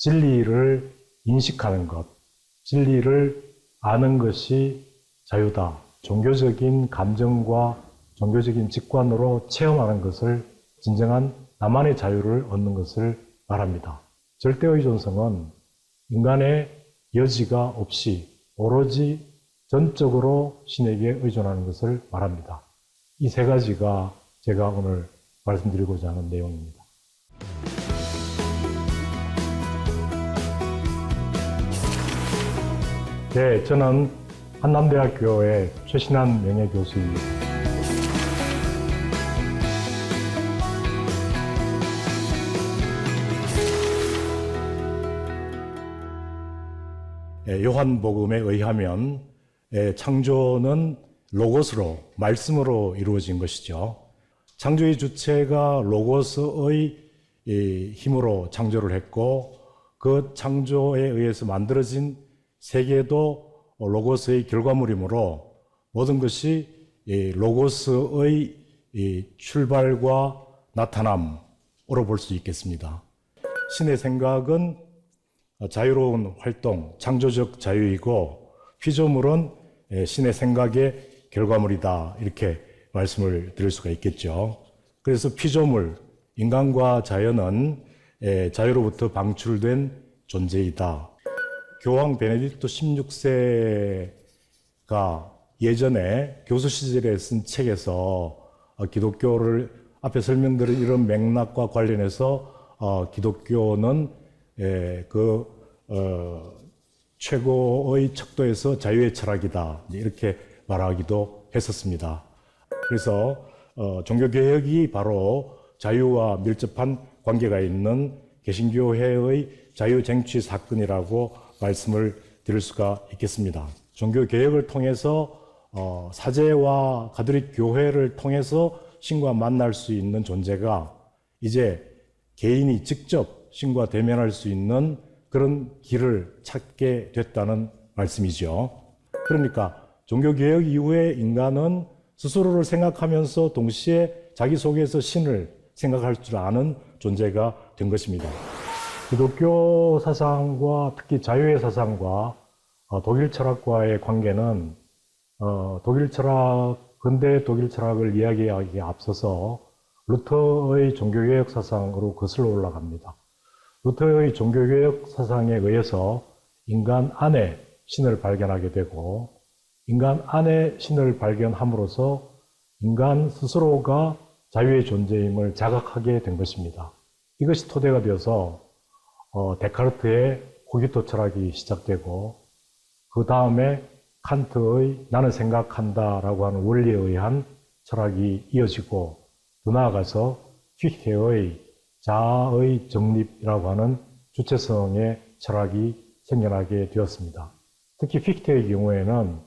진리를 인식하는 것, 진리를 아는 것이 자유다. 종교적인 감정과 종교적인 직관으로 체험하는 것을 진정한 나만의 자유를 얻는 것을 말합니다. 절대의존성은 인간의 여지가 없이 오로지 전적으로 신에게 의존하는 것을 말합니다. 이 세 가지가 제가 오늘 말씀드리고자 하는 내용입니다. 네, 저는 한남대학교의 최신한 명예교수입니다. 요한복음에 의하면 창조는 로고스로, 말씀으로 이루어진 것이죠. 창조의 주체가 로고스의 힘으로 창조를 했고 그 창조에 의해서 만들어진 세계도 로고스의 결과물이므로 모든 것이 로고스의 출발과 나타남으로 볼 수 있겠습니다. 신의 생각은 자유로운 활동, 창조적 자유이고 피조물은 신의 생각의 결과물이다, 이렇게 말씀을 드릴 수가 있겠죠. 그래서 피조물, 인간과 자연은 자유로부터 방출된 존재이다. 교황 베네딕토 16세가 예전에 교수 시절에 쓴 책에서 기독교를 앞에 설명드린 이런 맥락과 관련해서 기독교는 최고의 척도에서 자유의 철학이다, 이렇게 말하기도 했었습니다. 그래서 종교개혁이 바로 자유와 밀접한 관계가 있는 개신교회의 자유쟁취 사건이라고 말씀을 드릴 수가 있겠습니다. 종교개혁을 통해서 사제와 가톨릭 교회를 통해서 신과 만날 수 있는 존재가 이제 개인이 직접 신과 대면할 수 있는 그런 길을 찾게 됐다는 말씀이죠. 그러니까 종교개혁 이후에 인간은 스스로를 생각하면서 동시에 자기 속에서 신을 생각할 줄 아는 존재가 된 것입니다. 기독교 사상과 특히 자유의 사상과 독일 철학과의 관계는 근대 독일 철학을 이야기하기에 앞서서 루터의 종교개혁 사상으로 거슬러 올라갑니다. 루터의 종교개혁 사상에 의해서 인간 안에 신을 발견하게 되고 인간 안에 신을 발견함으로써 인간 스스로가 자유의 존재임을 자각하게 된 것입니다. 이것이 토대가 되어서 데카르트의 코기토 철학이 시작되고 그 다음에 칸트의 나는 생각한다라고 하는 원리에 의한 철학이 이어지고 더 나아가서 휘케의 자아의 정립이라고 하는 주체성의 철학이 생겨나게 되었습니다. 특히 휘케의 경우에는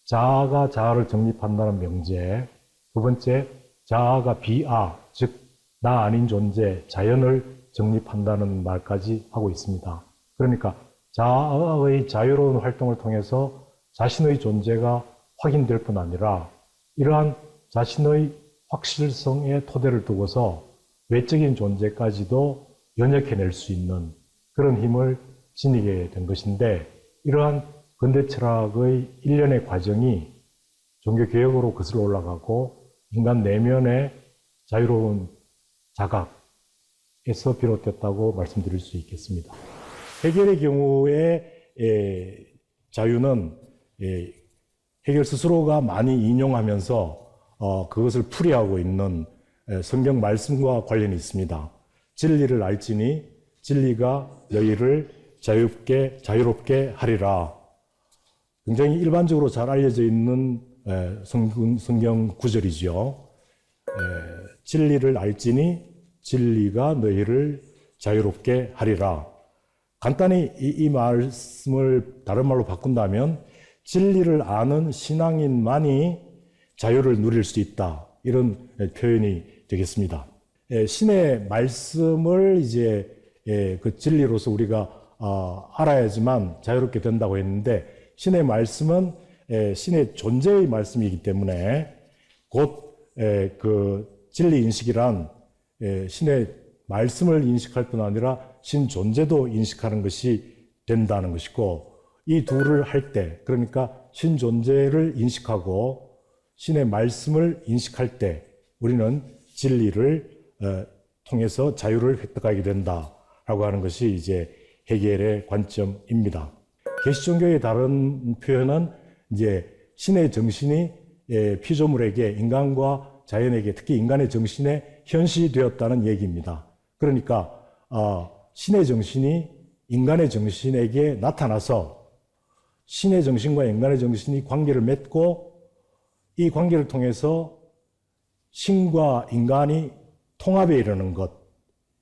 자아가 자아를 정립한다는 명제, 두 번째 자아가 비아, 즉 나 아닌 존재, 자연을 정립한다는 말까지 하고 있습니다. 그러니까 자아의 자유로운 활동을 통해서 자신의 존재가 확인될 뿐 아니라 이러한 자신의 확실성의 토대를 두고서 외적인 존재까지도 연역해낼 수 있는 그런 힘을 지니게 된 것인데 이러한 근대 철학의 일련의 과정이 종교개혁으로 거슬러 올라가고 인간 내면의 자유로운 자각에서 비롯됐다고 말씀드릴 수 있겠습니다. 헤겔의 경우에 자유는 헤겔 스스로가 많이 인용하면서 그것을 풀이하고 있는 성경 말씀과 관련이 있습니다. 진리를 알지니 진리가 너희를 자유롭게 하리라. 굉장히 일반적으로 잘 알려져 있는 성경 구절이죠. 진리를 알지니 진리가 너희를 자유롭게 하리라. 간단히 이 말씀을 다른 말로 바꾼다면 진리를 아는 신앙인만이 자유를 누릴 수 있다, 이런 표현이 되겠습니다. 신의 말씀을 이제 그 진리로서 우리가 알아야지만 자유롭게 된다고 했는데 신의 말씀은 신의 존재의 말씀이기 때문에 곧 그 진리 인식이란 신의 말씀을 인식할 뿐 아니라 신존재도 인식하는 것이 된다는 것이고, 이 둘을 할 때, 그러니까 신존재를 인식하고 신의 말씀을 인식할 때 우리는 진리를 통해서 자유를 획득하게 된다라고 하는 것이 이제 헤겔의 관점입니다. 계시종교의 다른 표현은 이제 신의 정신이 피조물에게, 인간과 자연에게, 특히 인간의 정신에 현시되었다는 얘기입니다. 그러니까 신의 정신이 인간의 정신에게 나타나서 신의 정신과 인간의 정신이 관계를 맺고, 이 관계를 통해서 신과 인간이 통합에 이르는 것,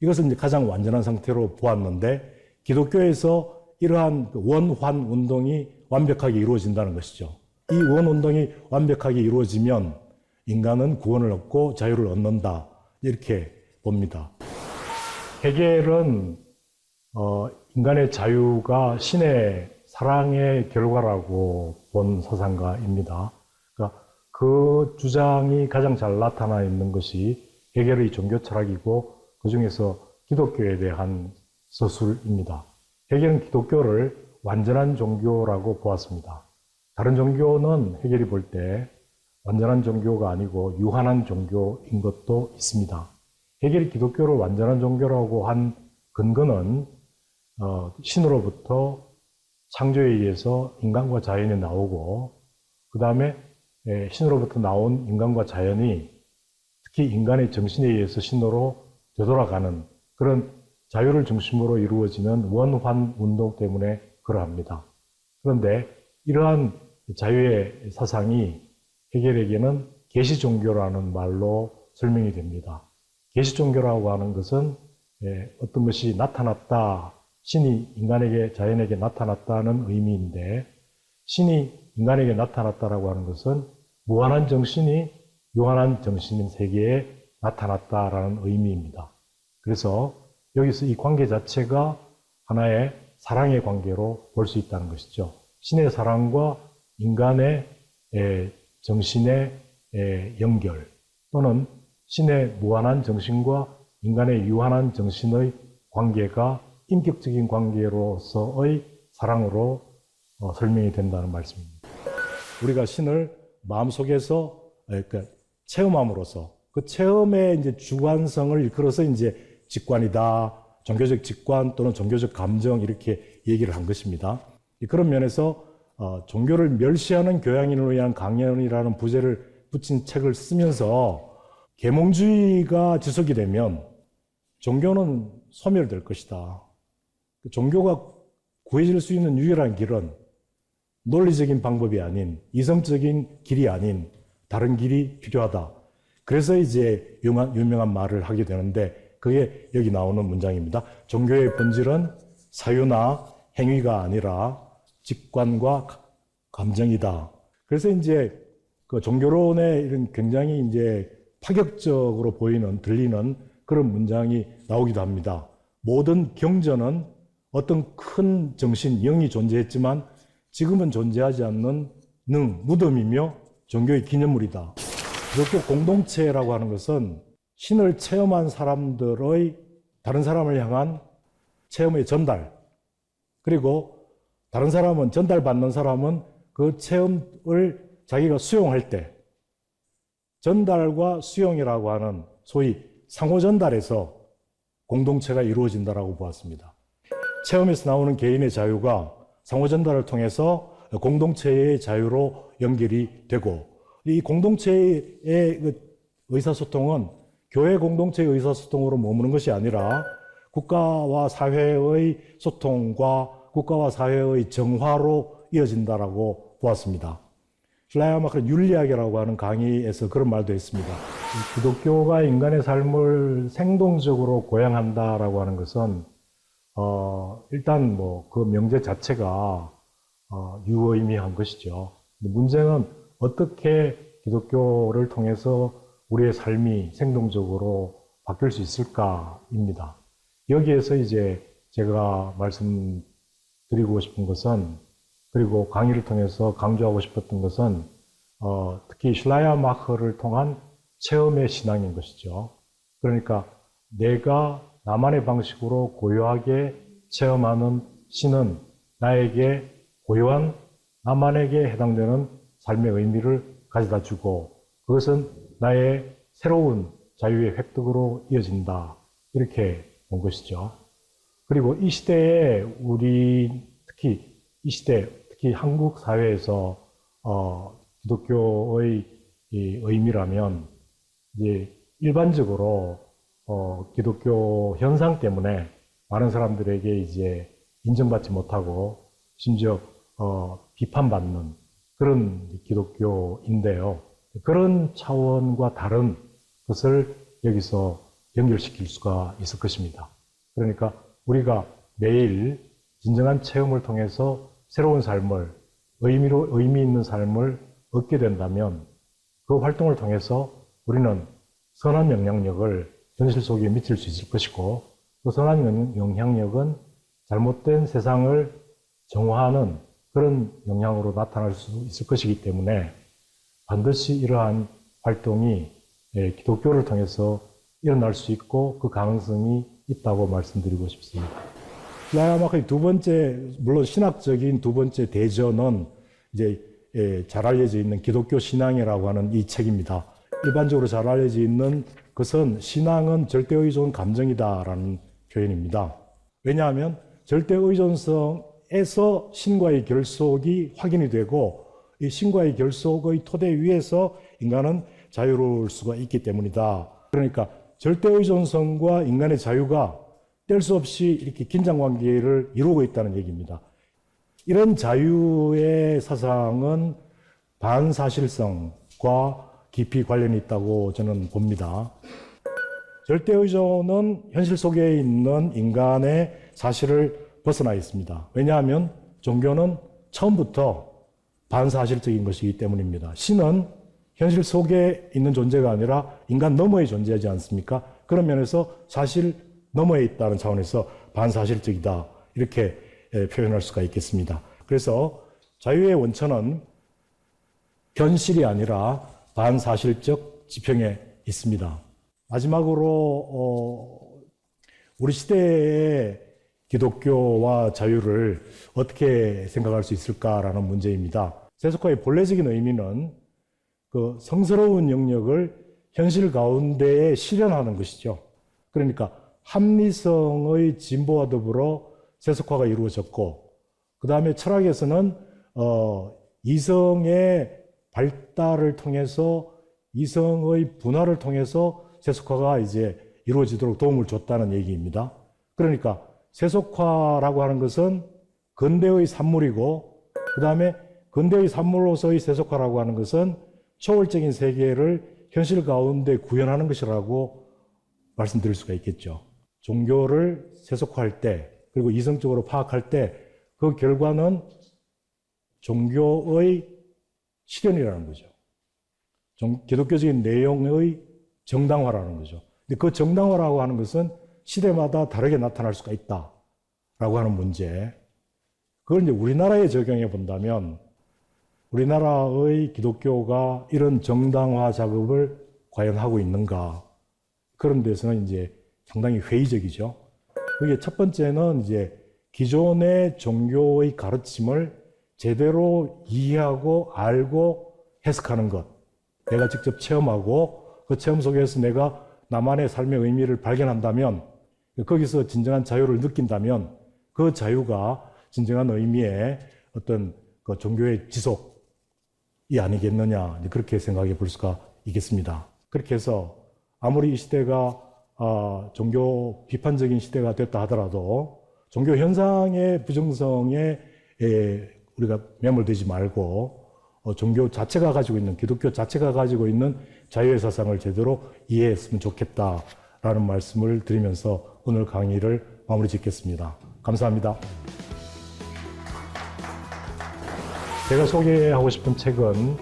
이것을 이제 가장 완전한 상태로 보았는데, 기독교에서 이러한 원환 운동이 완벽하게 이루어진다는 것이죠. 이 원 운동이 완벽하게 이루어지면 인간은 구원을 얻고 자유를 얻는다, 이렇게 봅니다. 헤겔은 인간의 자유가 신의 사랑의 결과라고 본 서상가입니다. 그러니까 그 주장이 가장 잘 나타나 있는 것이 헤겔의 종교 철학이고, 그 중에서 기독교에 대한 서술입니다. 헤겔은 기독교를 완전한 종교라고 보았습니다. 다른 종교는 헤겔이 볼 때 완전한 종교가 아니고 유한한 종교인 것도 있습니다. 헤겔이 기독교를 완전한 종교라고 한 근거는 신으로부터 창조에 의해서 인간과 자연이 나오고, 그 다음에 신으로부터 나온 인간과 자연이 특히 인간의 정신에 의해서 신으로 되돌아가는 그런 자유를 중심으로 이루어지는 원환 운동 때문에 그러합니다. 그런데 이러한 자유의 사상이 헤겔에게는 계시종교라는 말로 설명이 됩니다. 계시종교라고 하는 것은 어떤 것이 나타났다, 신이 인간에게, 자연에게 나타났다는 의미인데, 신이 인간에게 나타났다라고 하는 것은 무한한 정신이 유한한 정신인 세계에 나타났다라는 의미입니다. 그래서 여기서 이 관계 자체가 하나의 사랑의 관계로 볼 수 있다는 것이죠. 신의 사랑과 인간의 정신의 연결, 또는 신의 무한한 정신과 인간의 유한한 정신의 관계가 인격적인 관계로서의 사랑으로 설명이 된다는 말씀입니다. 우리가 신을 마음속에서 그러니까 체험함으로써 그 체험의 이제 주관성을 일컬어서 이제 직관이다, 종교적 직관 또는 종교적 감정, 이렇게 얘기를 한 것입니다. 그런 면에서 종교를 멸시하는 교양인을 위한 강연이라는 부제를 붙인 책을 쓰면서 계몽주의가 지속이 되면 종교는 소멸될 것이다. 종교가 구해질 수 있는 유일한 길은 논리적인 방법이 아닌, 이성적인 길이 아닌 다른 길이 필요하다. 그래서 이제 유명한 말을 하게 되는데, 그게 여기 나오는 문장입니다. 종교의 본질은 사유나 행위가 아니라 직관과 감정이다. 그래서 이제 그 종교론의 이런 굉장히 이제 파격적으로 보이는, 들리는 그런 문장이 나오기도 합니다. 모든 경전은 어떤 큰 정신, 영이 존재했지만 지금은 존재하지 않는 무덤이며 종교의 기념물이다. 기독교 공동체라고 하는 것은 신을 체험한 사람들의 다른 사람을 향한 체험의 전달, 그리고 다른 사람은, 전달받는 사람은 그 체험을 자기가 수용할 때 전달과 수용이라고 하는 소위 상호전달에서 공동체가 이루어진다라고 보았습니다. 체험에서 나오는 개인의 자유가 상호전달을 통해서 공동체의 자유로 연결이 되고, 이 공동체의 의사소통은 교회 공동체의 의사소통으로 머무는 것이 아니라 국가와 사회의 소통과 국가와 사회의 정화로 이어진다라고 보았습니다. 슐라이어마크는 윤리학이라고 하는 강의에서 그런 말도 했습니다. 기독교가 인간의 삶을 생동적으로 고양한다라고 하는 것은 일단 뭐 그 명제 자체가 유의미한 것이죠. 문제는 어떻게 기독교를 통해서 우리의 삶이 생동적으로 바뀔 수 있을까입니다. 여기에서 이제 제가 말씀드리고 싶은 것은, 그리고 강의를 통해서 강조하고 싶었던 것은 특히 슐라이어마크를 통한 체험의 신앙인 것이죠. 그러니까 내가 나만의 방식으로 고요하게 체험하는 신은 나에게 고요한 나만에게 해당되는 삶의 의미를 가져다 주고 그것은 나의 새로운 자유의 획득으로 이어진다. 이렇게 본 것이죠. 그리고 이 시대에 특히 이 시대, 특히 한국 사회에서 기독교의 이 의미라면 이제 일반적으로 기독교 현상 때문에 많은 사람들에게 이제 인정받지 못하고 심지어 비판받는 그런 기독교인데요. 그런 차원과 다른 것을 여기서 연결시킬 수가 있을 것입니다. 그러니까 우리가 매일 진정한 체험을 통해서 새로운 삶을, 의미 있는 삶을 얻게 된다면 그 활동을 통해서 우리는 선한 영향력을 현실 속에 미칠 수 있을 것이고 그 선한 영향력은 잘못된 세상을 정화하는 그런 영향으로 나타날 수 있을 것이기 때문에 반드시 이러한 활동이 기독교를 통해서 일어날 수 있고 그 가능성이 있다고 말씀드리고 싶습니다. 슐라이아 마크의 두 번째, 물론 신학적인 두 번째 대전은 이제 잘 알려져 있는 기독교 신앙이라고 하는 이 책입니다. 일반적으로 잘 알려져 있는 것은 신앙은 절대의존 감정이다라는 표현입니다. 왜냐하면 절대의존성에서 신과의 결속이 확인이 되고 이 신과의 결속의 토대 위에서 인간은 자유로울 수가 있기 때문이다. 그러니까 절대의존성과 인간의 자유가 뗄 수 없이 이렇게 긴장관계를 이루고 있다는 얘기입니다. 이런 자유의 사상은 반사실성과 깊이 관련이 있다고 저는 봅니다. 절대의존은 현실 속에 있는 인간의 사실을 벗어나 있습니다. 왜냐하면 종교는 처음부터 반사실적인 것이기 때문입니다. 신은 현실 속에 있는 존재가 아니라 인간 너머에 존재하지 않습니까? 그런 면에서 사실 너머에 있다는 차원에서 반사실적이다. 이렇게 표현할 수가 있겠습니다. 그래서 자유의 원천은 현실이 아니라 반사실적 지평에 있습니다. 마지막으로 우리 시대의 기독교와 자유를 어떻게 생각할 수 있을까라는 문제입니다. 세속화의 본래적인 의미는 그 성스러운 영역을 현실 가운데에 실현하는 것이죠. 그러니까 합리성의 진보와 더불어 세속화가 이루어졌고, 그 다음에 철학에서는 이성의 발달을 통해서 이성의 분화를 통해서 세속화가 이제 이루어지도록 도움을 줬다는 얘기입니다. 그러니까 세속화라고 하는 것은 근대의 산물이고, 그 다음에 근대의 산물로서의 세속화라고 하는 것은 초월적인 세계를 현실 가운데 구현하는 것이라고 말씀드릴 수가 있겠죠. 종교를 세속화할 때, 그리고 이성적으로 파악할 때, 그 결과는 종교의 실현이라는 거죠. 기독교적인 내용의 정당화라는 거죠. 근데 그 정당화라고 하는 것은 시대마다 다르게 나타날 수가 있다라고 하는 문제. 그걸 이제 우리나라에 적용해 본다면, 우리나라의 기독교가 이런 정당화 작업을 과연 하고 있는가? 그런 데서는 이제 상당히 회의적이죠. 그게 첫 번째는 이제 기존의 종교의 가르침을 제대로 이해하고 알고 해석하는 것. 내가 직접 체험하고 그 체험 속에서 내가 나만의 삶의 의미를 발견한다면, 거기서 진정한 자유를 느낀다면 그 자유가 진정한 의미의 어떤 그 종교의 지속이 아니겠느냐, 그렇게 생각해 볼 수가 있겠습니다. 그렇게 해서 아무리 이 시대가 종교 비판적인 시대가 됐다 하더라도 종교 현상의 부정성에 우리가 매몰되지 말고 종교 자체가 가지고 있는, 기독교 자체가 가지고 있는 자유의 사상을 제대로 이해했으면 좋겠다라는 말씀을 드리면서 오늘 강의를 마무리 짓겠습니다. 감사합니다. 제가 소개하고 싶은 책은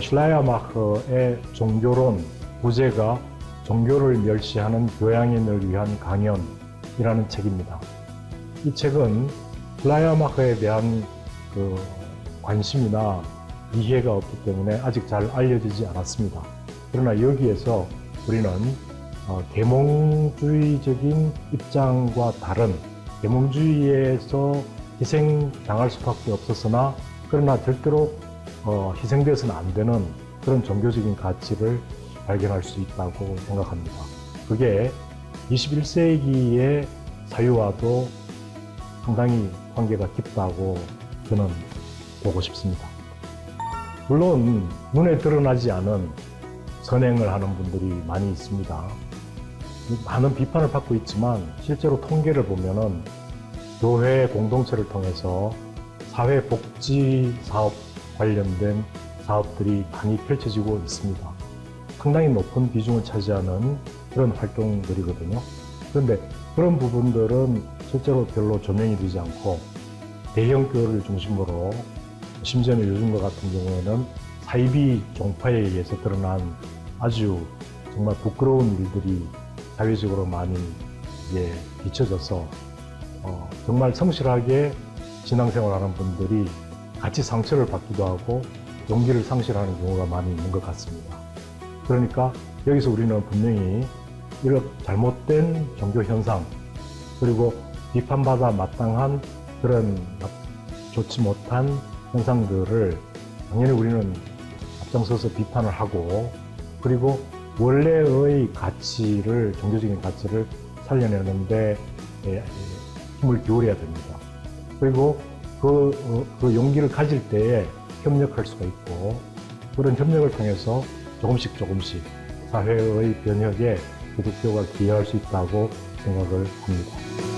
슐라이아마흐의 종교론, 부제가 종교를 멸시하는 교양인을 위한 강연이라는 책입니다. 이 책은 슐라이아마흐에 대한 그 관심이나 이해가 없기 때문에 아직 잘 알려지지 않았습니다. 그러나 여기에서 우리는 계몽주의적인 입장과 다른 계몽주의에서 희생당할 수밖에 없었으나 그러나 절대로 희생되어서는 안 되는 그런 종교적인 가치를 발견할 수 있다고 생각합니다. 그게 21세기의 사유와도 상당히 관계가 깊다고 저는 보고 싶습니다. 물론 눈에 드러나지 않은 선행을 하는 분들이 많이 있습니다. 많은 비판을 받고 있지만 실제로 통계를 보면은 교회 공동체를 통해서 사회복지 사업 관련된 사업들이 많이 펼쳐지고 있습니다. 상당히 높은 비중을 차지하는 그런 활동들이거든요. 그런데 그런 부분들은 실제로 별로 조명이 되지 않고 대형 교회를 중심으로 심지어는 요즘과 같은 경우에는 사이비 종파에 의해서 드러난 아주 정말 부끄러운 일들이 사회적으로 많이 비춰져서 정말 성실하게 신앙생활하는 분들이 같이 상처를 받기도 하고 용기를 상실하는 경우가 많이 있는 것 같습니다. 그러니까 여기서 우리는 분명히 이런 잘못된 종교 현상 그리고 비판받아 마땅한 그런 좋지 못한 현상들을 당연히 우리는 앞장서서 비판을 하고 그리고 원래의 가치를 종교적인 가치를 살려내는데 힘을 기울여야 됩니다. 그리고 그 용기를 가질 때에 협력할 수가 있고 그런 협력을 통해서 조금씩 사회의 변혁에 기독교가 기여할 수 있다고 생각을 합니다.